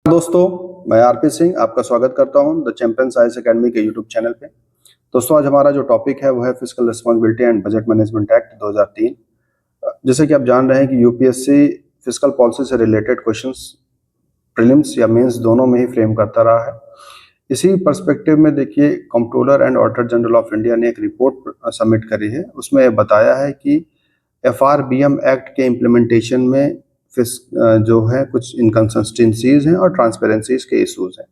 दोस्तों, मैं आरपी सिंह आपका स्वागत करता हूं द चैंपियंस आईएएस एकेडमी के यूट्यूब चैनल पे। दोस्तों, आज हमारा जो टॉपिक है वो है fiscal responsibility and budget management act 2003। जैसे कि आप जान रहे हैं कि यूपीएससी फिस्कल पॉलिसी से रिलेटेड क्वेश्चंस प्रीलिम्स या मेंस दोनों में ही फ्रेम करता रहा है। इसी पर्सपेक्टिव में देखिए, controller and auditor general of India ने एक रिपोर्ट सबमिट करी है। उसमें बताया है कि एफआरबीएम एक्ट के इम्प्लीमेंटेशन में जो है कुछ इनकंसिस्टेंसीज हैं और ट्रांसपेरेंसीज के इश्यूज हैं।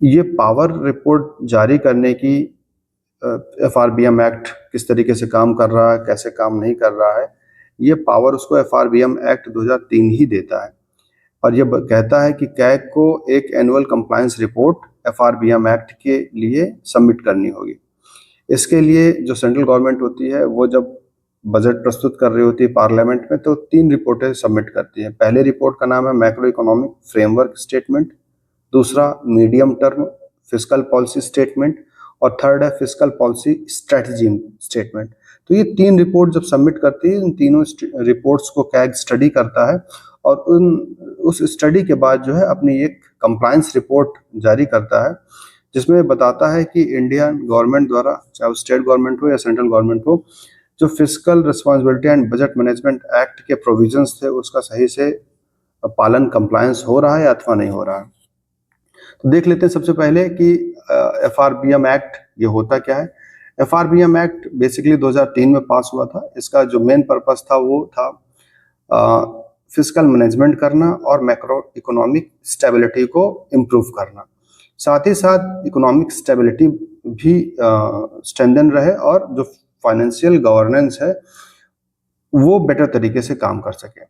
ये पावर रिपोर्ट जारी करने की एफआरबीएम एक्ट किस तरीके से काम कर रहा है, कैसे काम नहीं कर रहा है, ये पावर उसको एफआरबीएम एक्ट 2003 ही देता है। और ये कहता है कि कैग को एक annual compliance report FRBM act के लिए सबमिट करनी होगी। इसके लिए जो सेंट्रल गवर्नमेंट होती है वो जब बजट प्रस्तुत कर रही होती है पार्लियामेंट में, तो 3 रिपोर्टें सबमिट करती है। पहले रिपोर्ट का नाम है मैक्रो इकोनॉमिक फ्रेमवर्क स्टेटमेंट, दूसरा medium term fiscal policy statement और थर्ड है फिस्कल पॉलिसी स्ट्रेटजी स्टेटमेंट। तो ये 3 रिपोर्ट जब सबमिट करती है, इन तीनों रिपोर्ट्स को कैग स्टडी करता है और उस स्टडी के बाद जो है अपनी एक कंप्लायंस रिपोर्ट जारी करता है, जिसमें बताता है कि इंडियन गवर्नमेंट द्वारा, चाहे स्टेट गवर्नमेंट हो या सेंट्रल गवर्नमेंट हो, जो fiscal responsibility and budget management act के प्रोविजंस थे उसका सही से पालन कंप्लायंस हो रहा है अथवा नहीं हो रहा है। तो देख लेते हैं सबसे पहले कि एफआरबीएम एक्ट ये होता क्या है। एफआरबीएम एक्ट बेसिकली 2003 में पास हुआ था। इसका जो मेन पर्पस था वो था फिस्कल मैनेजमेंट करना और मैक्रो इकोनॉमिक स्टेबिलिटी को इम्प्रूव करना। साथ ही साथ इकोनॉमिक स्टेबिलिटी भी स्ट्रेंथन रहे और जो फाइनेंशियल गवर्नेंस है वो बेटर तरीके से काम कर सके।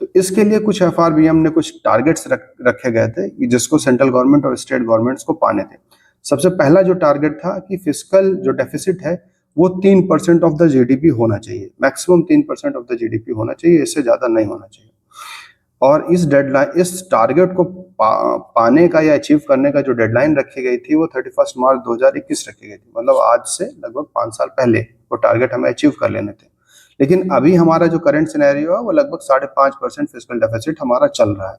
तो इसके लिए कुछ एफआरबीएम ने कुछ टारगेट्स रखे गए थे जिसको सेंट्रल गवर्नमेंट और स्टेट गवर्नमेंट्स को पाने थे। सबसे पहला जो टारगेट था कि फिस्कल जो डेफिसिट है वो 3% ऑफ द जीडीपी होना चाहिए, मैक्सिमम 3% ऑफ द जीडीपी होना चाहिए, इससे ज्यादा नहीं होना चाहिए। और इस डेडलाइन, इस टारगेट को पाने का या अचीव करने का जो डेडलाइन रखी गई थी वो 31 मार्च 2021 रखी गई थी। मतलब आज से लगभग 5 साल पहले वो टारगेट हमें अचीव कर लेने थे। लेकिन अभी हमारा जो करंट सिनेरियो है वो लगभग 5.5% फिस्कल डेफिसिट हमारा चल रहा है।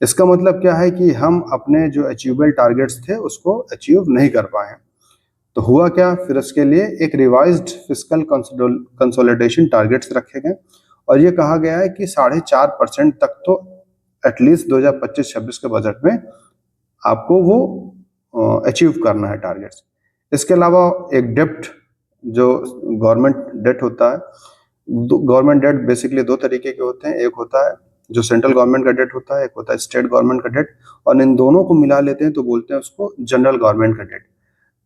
इसका मतलब क्या है कि हम अपने जो अचीवेबल टारगेट्स थे उसको अचीव नहीं कर पाए। तो हुआ क्या, फिर उसके लिए एक रिवाइज्ड फिस्कल कंसोलिडेशन टारगेट्स रखे गए और ये कहा गया है कि 4.5% तक तो एटलीस्ट 2025-26 के बजट में आपको वो अचीव करना है टारगेट्स। इसके अलावा एक डेप्ट, जो गवर्नमेंट डेट होता है, गवर्नमेंट डेट बेसिकली 2 तरीके के होते हैं। एक होता है जो सेंट्रल गवर्नमेंट का डेट होता है, एक होता है स्टेट गवर्नमेंट का डेट, और इन दोनों को मिला लेते हैं तो बोलते हैं उसको जनरल गवर्नमेंट का डेट।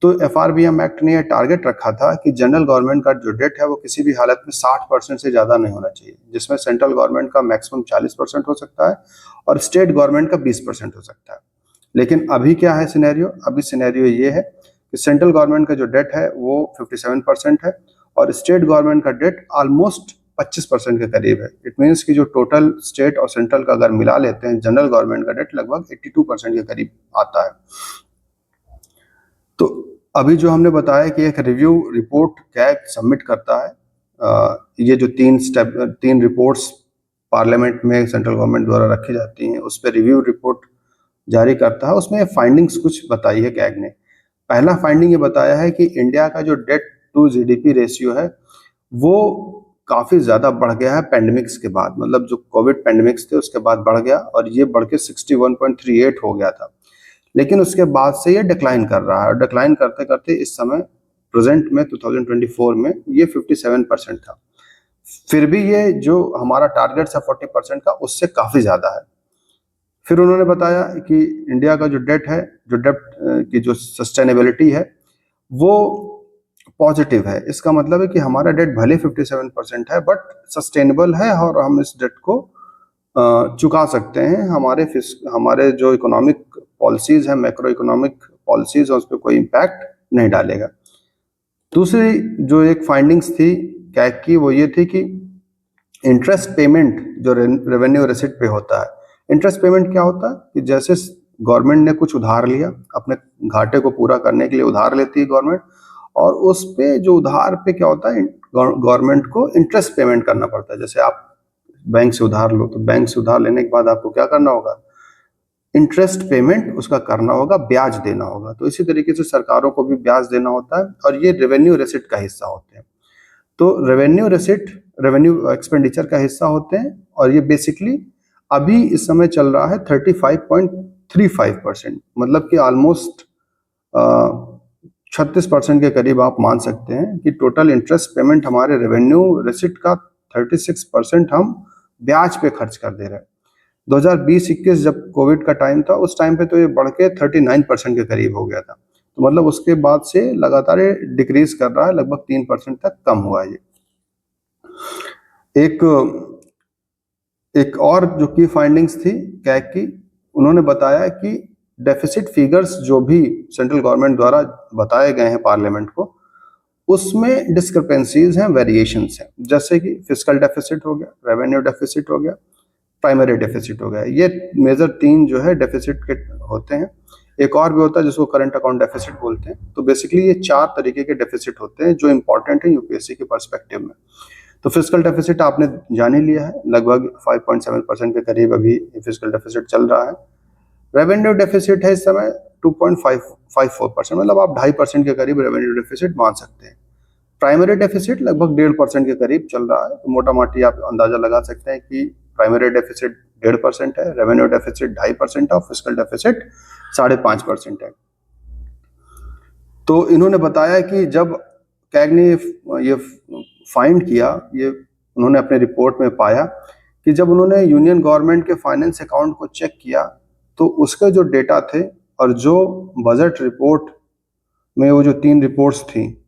तो एफआरबीएम एक्ट ने यह टारगेट रखा था कि जनरल गवर्नमेंट का जो डेट है वो किसी भी हालत में 60% से ज्यादा नहीं होना चाहिए, जिसमें सेंट्रल गवर्नमेंट का मैक्सिमम 40% हो सकता है और स्टेट गवर्नमेंट का 20% हो सकता है। लेकिन अभी क्या है सिनेरियो, अभी सिनेरियो ये है कि सेंट्रल गवर्नमेंट का जो डेट है वो 57% है और स्टेट गवर्नमेंट का डेट ऑलमोस्ट 25% के करीब है। इट मीन्स कि जो टोटल स्टेट और सेंट्रल का अगर मिला लेते हैं, जनरल गवर्नमेंट का डेट लगभग 82% के करीब आता है। तो अभी जो हमने बताया कि एक रिव्यू रिपोर्ट कैग सबमिट करता है, ये जो 3 रिपोर्ट्स पार्लियामेंट में सेंट्रल गवर्नमेंट द्वारा रखी जाती हैं उस पर रिव्यू रिपोर्ट जारी करता है। उसमें फाइंडिंग्स कुछ बताई है कैग ने। पहला फाइंडिंग ये बताया है कि इंडिया का जो डेट टू जीडीपी रेशियो है वो काफी ज्यादा बढ़ गया है पेंडेमिक्स के बाद। मतलब जो कोविड पेंडेमिक्स थे उसके बाद बढ़ गया और ये बढ़ के 61.38 हो गया था। लेकिन उसके बाद से ये डिक्लाइन कर रहा है और डिक्लाइन करते करते इस समय प्रेजेंट में 2024 में ये 57% था। फिर भी ये जो हमारा टारगेट था 40% का, उससे काफी ज्यादा है। फिर उन्होंने बताया कि इंडिया का जो डेट है, जो डेप्ट की जो सस्टेनेबिलिटी है वो पॉजिटिव है। इसका मतलब है कि हमारा डेट भले 57% है बट सस्टेनेबल है और हम इस डेट को चुका सकते हैं। हमारे जो इकोनॉमिक पॉलिसीज है, मैक्रो इकोनॉमिक पॉलिसीज है, उस पर कोई इम्पैक्ट नहीं डालेगा। दूसरी जो एक फाइंडिंग्स थी कैग की वो ये थी कि इंटरेस्ट पेमेंट जो रेवेन्यू रिसिट पे होता है, इंटरेस्ट पेमेंट क्या होता है कि जैसे गवर्नमेंट ने कुछ उधार लिया, अपने घाटे को पूरा करने के लिए उधार लेती है गवर्नमेंट, और उस पे जो उधार पे क्या होता है गवर्नमेंट को इंटरेस्ट पेमेंट करना पड़ता है। जैसे आप बैंक से उधार लो तो बैंक से उधार लेने के बाद आपको क्या करना होगा, इंटरेस्ट पेमेंट उसका करना होगा, ब्याज देना होगा। तो इसी तरीके से सरकारों को भी ब्याज देना होता है और ये रेवेन्यू रेसिट का हिस्सा होते हैं। तो रेवेन्यू रेसिट रेवेन्यू एक्सपेंडिचर का हिस्सा होते हैं और ये बेसिकली अभी इस समय चल रहा है 35.35%, मतलब कि ऑलमोस्ट 36% के करीब आप मान सकते हैं कि टोटल इंटरेस्ट पेमेंट हमारे रेवेन्यू रेसिट का 36% हम ब्याज पे खर्च कर दे रहे हैं। 2020-21 जब कोविड का टाइम था, उस टाइम पे तो ये बढ़ के 39% के करीब हो गया था। तो मतलब उसके बाद से लगातार ये डिक्रीज कर रहा है, लगभग 3% तक कम हुआ है ये। एक और जो की फाइंडिंग्स थी कैग की, उन्होंने बताया कि डेफिसिट फिगर्स जो भी सेंट्रल गवर्नमेंट द्वारा बताए गए हैं पार्लियामेंट को, उसमें डिस्क्रिपेंसीज हैं, वेरिएशंस हैं। जैसे कि फिस्कल डेफिसिट हो गया, रेवेन्यू डेफिसिट हो गया, प्राइमरी डेफिसिट हो गया। ये मेजर 3 जो है डेफिसिट के होते हैं। एक और भी होता है जिसको करंट अकाउंट डेफिसिट बोलते हैं। तो बेसिकली ये 4 तरीके के डेफिसिट होते हैं जो इंपॉर्टेंट है यूपीएससी के पर्सपेक्टिव में। तो फिस्कल डेफिसिट आपने जान ही लिया है, लगभग 5.7% के करीब अभी फिस्कल डेफिसिट चल रहा है। रेवेन्यू डेफिसिट है इस समय 2.54%, मतलब आप 2.5% के करीब रेवेन्यू डेफिसिट मान सकते हैं। प्राइमरी डेफिसिट लगभग 1.5% के करीब चल रहा है। तो मोटा मोटी आप अंदाजा लगा सकते हैं कि प्राइमरी डेफिसिट 1.5% है, रेवेन्यू डेफिसिट 2.5% है और फिस्कल डेफिसिट 5.5% है। तो इन्होंने बताया कि जब कैग ने ये फाइंड किया, ये उन्होंने अपने रिपोर्ट में पाया कि जब उन्होंने यूनियन गवर्नमेंट के फाइनेंस अकाउंट को चेक किया तो उसके जो डेटा थे और जो बजट रिपोर्ट में वो जो 3 रिपोर्ट्स थी,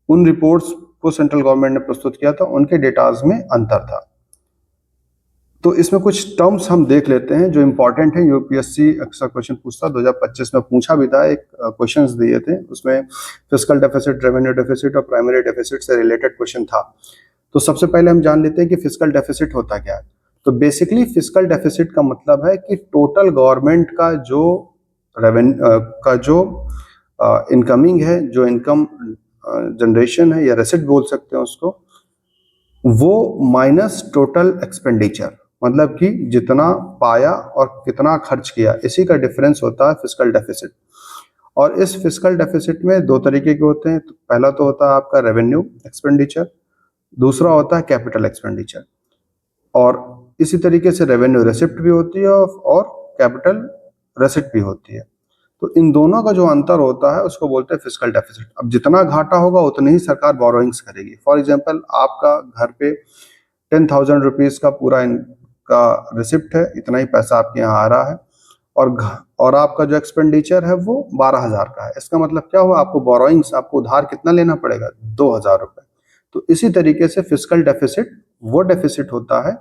उन रिपोर्ट्स को सेंट्रल गवर्नमेंट ने प्रस्तुत किया था, उनके डेटाज में अंतर था। तो इसमें कुछ टर्म्स हम देख लेते हैं जो इंपॉर्टेंट है। यूपीएससी अक्सर क्वेश्चन पूछता, 2025 में पूछा भी था, एक क्वेश्चंस दिए थे, उसमें फिस्कल डेफिसिट, रेवेन्यू डेफिसिट और प्राइमरी डेफिसिट से रिलेटेड क्वेश्चन था। तो सबसे पहले हम जान लेते हैं कि फिस्कल डेफिसिट होता क्या है। तो बेसिकली फिस्कल डेफिसिट का मतलब है कि टोटल गवर्नमेंट का जो इनकमिंग है, जो इनकम जनरेशन है या रेसिट बोल सकते हैं उसको, वो माइनस टोटल एक्सपेंडिचर, मतलब कि जितना पाया और कितना खर्च किया, इसी का डिफरेंस होता है फिस्कल डेफिसिट। और इस फिस्कल डेफिसिट में 2 तरीके के होते हैं। तो पहला तो होता है आपका रेवेन्यू एक्सपेंडिचर, दूसरा होता है कैपिटल एक्सपेंडिचर। और इसी तरीके से रेवेन्यू रेसिप्ट भी होती है और कैपिटल रेसिप्ट भी होती है। तो इन दोनों का जो अंतर होता है उसको बोलते हैं फिस्कल डेफिसिट। अब जितना घाटा होगा उतनी ही सरकार बोरोइंग्स करेगी। फॉर एग्जांपल, आपका घर पे 10,000 रुपीज का पूरा का रिसिप्ट है, इतना ही पैसा आपके यहाँ आ रहा है, और आपका जो एक्सपेंडिचर है वो 12,000 का है। इसका मतलब क्या हुआ, आपको बोरोइंग्स, आपको उधार कितना लेना पड़ेगा, 2,000 रुपए। तो इसी तरीके से फिस्कल डेफिसिट वो डेफिसिट होता है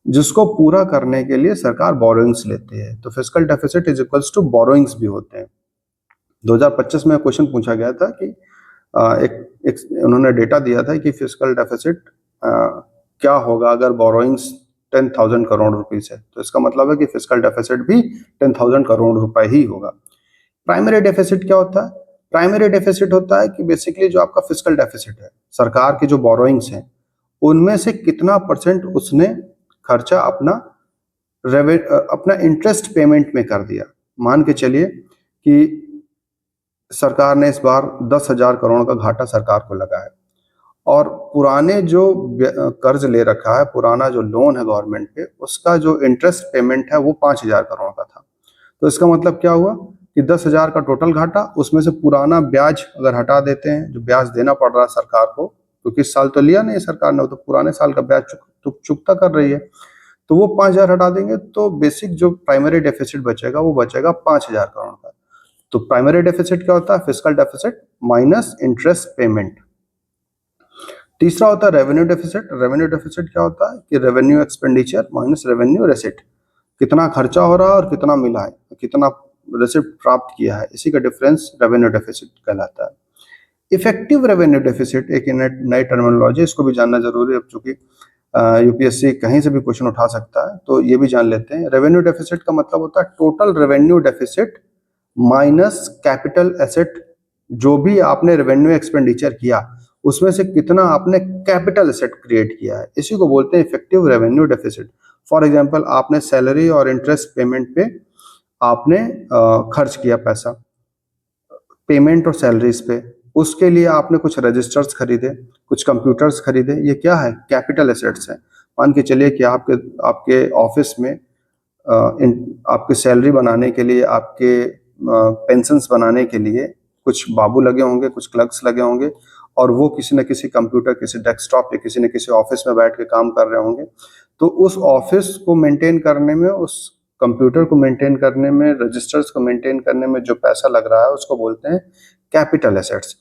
जिसको पूरा करने के लिए सरकार बोरोइंग्स लेती है। तो fiscal deficit is equals to borrowings भी होते हैं। 2025 में क्वेश्चन पूछा गया था कि उन्होंने डेटा दिया था कि फिस्कल डेफिसिट क्या होगा अगर बोरोइंग्स 10,000 करोड़ रुपीस है। तो इसका मतलब है कि फिस्कल डेफिसिट भी 10,000 करोड़ रुपए ही होगा। प्राइमरी डेफिसिट क्या होता है? प्राइमरी डेफिसिट होता है कि बेसिकली जो आपका फिस्कल डेफिसिट है, सरकार की जो बोरोइंग्स हैं, उनमें से कितना % उसने खर्चा अपना इंटरेस्ट पेमेंट में कर दिया। मान के चलिए कि सरकार ने इस बार 10,000 करोड़ का घाटा सरकार को लगा है और पुराने जो कर्ज ले रखा है, पुराना जो लोन है गवर्नमेंट पे, उसका जो इंटरेस्ट पेमेंट है वो 5,000 करोड़ का था। तो इसका मतलब क्या हुआ कि 10,000 का टोटल घाटा, उसमें से पुराना ब्याज अगर हटा देते हैं, जो ब्याज देना पड़ रहा है सरकार को, क्योंकि इस साल तो लिया नहीं सरकार ने, तो पुराने साल का ब्याज चुकता कर रही है, तो वो 5,000 हटा देंगे तो बेसिक जो प्राइमरी डेफिसिट बचेगा वो बचेगा 5,000 करोड़ का। तो प्राइमरी डेफिसिट क्या होता है? Fiscal deficit minus interest payment. तीसरा होता है रेवेन्यू डेफिसिट। रेवेन्यू डेफिसिट क्या होता है कि रेवेन्यू एक्सपेंडिचर माइनस रेवेन्यू रेसिट, कितना खर्चा हो रहा है और कितना मिला है, कितना रेसिप्ट प्राप्त किया है, इसी का डिफरेंस रेवेन्यू डेफिसिट कहलाता है। इफेक्टिव रेवेन्यू डेफिसिट एक नई टर्मिनोलॉजी, इसको भी जानना जरूरी है चूंकि यूपीएससी कहीं से भी क्वेश्चन उठा सकता है, तो ये भी जान लेते हैं। रेवेन्यू डेफिसिट का मतलब होता है total revenue deficit minus capital asset, जो भी आपने रेवेन्यू एक्सपेंडिचर किया उसमें से कितना आपने कैपिटल एसेट क्रिएट किया है, इसी को बोलते हैं effective revenue deficit. For example, आपने सैलरी और इंटरेस्ट पेमेंट पे आपने खर्च किया पैसा पेमेंट और सैलरीज पे, उसके लिए आपने कुछ रजिस्टर्स खरीदे, कुछ कंप्यूटर्स खरीदे, ये क्या है? कैपिटल एसेट्स है। मान के चलिए कि आपके आपके ऑफिस में आपकी सैलरी बनाने के लिए, आपके पेंशन्स बनाने के लिए कुछ बाबू लगे होंगे, कुछ क्लर्क्स लगे होंगे, और वो किसी न किसी कंप्यूटर, किसी डेस्कटॉप या किसी न किसी ऑफिस में बैठ के काम कर रहे होंगे। तो उस ऑफिस को मेंटेन करने में, उस कंप्यूटर को मेंटेन करने में, रजिस्टर्स को मेंटेन करने में जो पैसा लग रहा है उसको बोलते हैं कैपिटल एसेट्स।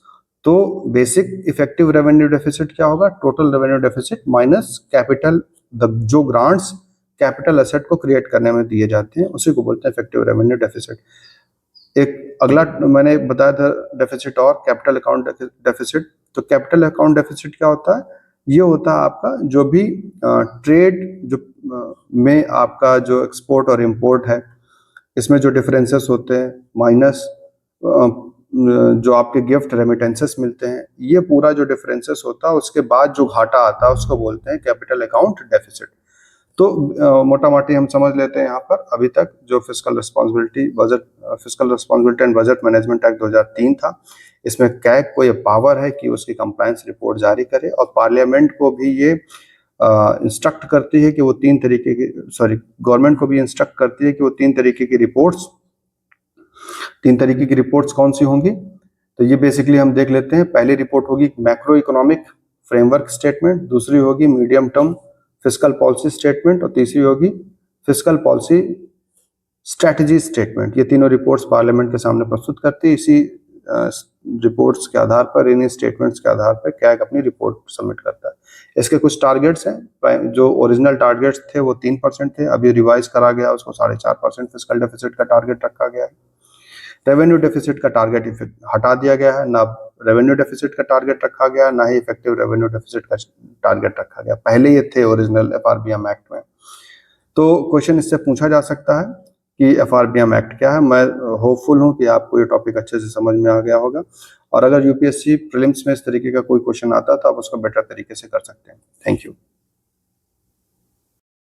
तो बेसिक इफेक्टिव रेवेन्यू डेफिसिट क्या होगा? Total revenue deficit minus capital, जो ग्रांट्स कैपिटल एसेट को क्रिएट करने में दिए जाते हैं, उसी को बोलते हैं इफेक्टिव रेवेन्यू डेफिसिट। एक अगला मैंने बताया था डेफिसिट, और कैपिटल अकाउंट डेफिसिट। तो कैपिटल अकाउंट डेफिसिट क्या होता है? ये होता है आपका जो भी ट्रेड जो में आपका जो एक्सपोर्ट और इंपोर्ट है, इसमें जो डिफरेंसेस होते हैं, माइनस जो आपके गिफ्ट रेमिटेंसेस मिलते हैं, ये पूरा जो डिफरेंसेस होता है, उसके बाद जो घाटा आता है उसको बोलते हैं कैपिटल अकाउंट डेफिसिट। तो मोटा मोटी हम समझ लेते हैं यहाँ पर अभी तक जो fiscal responsibility and budget management act 2003 था, इसमें कैग को ये पावर है कि उसकी कंप्लायंस रिपोर्ट जारी करे, और पार्लियामेंट को भी ये इंस्ट्रक्ट करती है कि वो गवर्नमेंट को भी इंस्ट्रक्ट करती है कि वो तीन तरीके की रिपोर्ट्स कौन सी होंगी। तो ये बेसिकली हम देख लेते हैं। पहली रिपोर्ट होगी मैक्रो इकोनॉमिक फ्रेमवर्क स्टेटमेंट, दूसरी होगी medium term fiscal policy statement, और तीसरी होगी फिस्कल पॉलिसी स्ट्रेटजी स्टेटमेंट। ये तीनों रिपोर्ट्स पार्लियामेंट के सामने प्रस्तुत करती है। इसी रिपोर्ट्स के आधार पर, इन स्टेटमेंट्स के आधार पर कैग अपनी रिपोर्ट सबमिट करता है। इसके कुछ टारगेट्स हैं। जो ओरिजिनल टारगेट्स थे वो 3% थे, अभी रिवाइज करा गया, उसको 4.5% फिस्कल डेफिसिट का टारगेट रखा गया है। रेवेन्यू डेफिसिट का टारगेट हटा दिया गया है, ना रेवेन्यू डेफिसिट का टारगेट रखा गया, ना ही इफेक्टिव रेवेन्यू डेफिसिट का टारगेट रखा गया। पहले ये थे ओरिजिनल एफआरबीएम एक्ट में। तो क्वेश्चन इससे पूछा जा सकता है कि एफआरबीएम एक्ट क्या है। मैं होपफुल हूं कि आपको ये टॉपिक अच्छे से समझ में आ गया होगा, और अगर यूपीएससी प्रीलिम्स में इस तरीके का कोई क्वेश्चन आता है तो आप उसको बेटर तरीके से कर सकते हैं। Thank you.